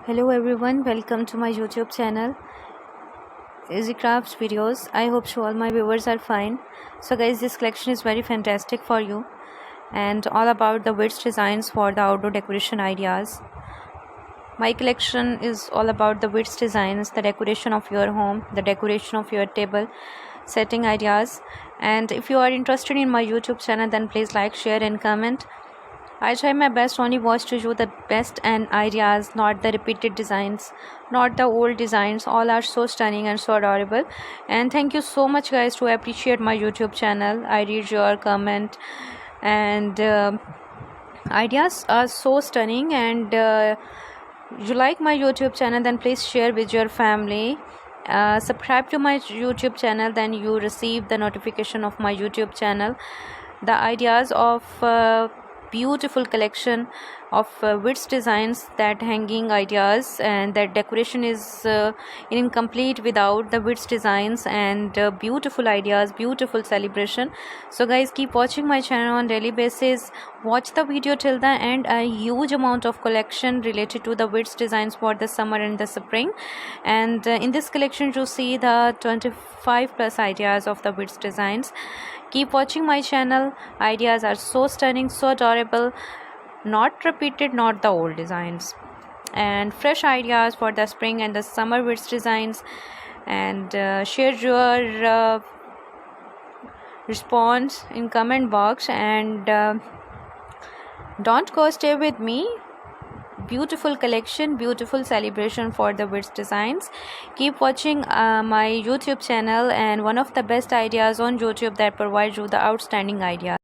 Hello everyone, welcome to my YouTube channel Easy Crafts videos. I hope so all my viewers are fine. So guys, this collection is very fantastic for you and all about the witch designs for the outdoor decoration ideas. My collection is all about the witch designs, the decoration of your home, the decoration of your table, setting ideas. And if you are interested in my YouTube channel, then please like, share and comment. I try my best only was to show the best and ideas, not the repeated designs, not the old designs. All are so stunning and so adorable. And thank you so much guys to appreciate my YouTube channel. I read your comment and ideas are so stunning. And you like my YouTube channel, then please share with your family. Subscribe to my YouTube channel, then you receive the notification of my YouTube channel. The ideas of beautiful collection of witch designs, that hanging ideas, and that decoration is incomplete without the witch designs, and beautiful ideas, beautiful celebration. So guys, keep watching my channel on daily basis. Watch the video till the end. A huge amount of collection related to the witch designs for the summer and the spring, and in this collection you see the 25 plus ideas of the witch designs. Keep watching my channel. Ideas are so stunning, so adorable, not repeated, not the old designs, and fresh ideas for the spring and the summer witch designs. And share your response in comment box, and don't go, stay with me. Beautiful collection, beautiful celebration for the witch designs. Keep watching my YouTube channel, and one of the best ideas on YouTube that provides you the outstanding ideas.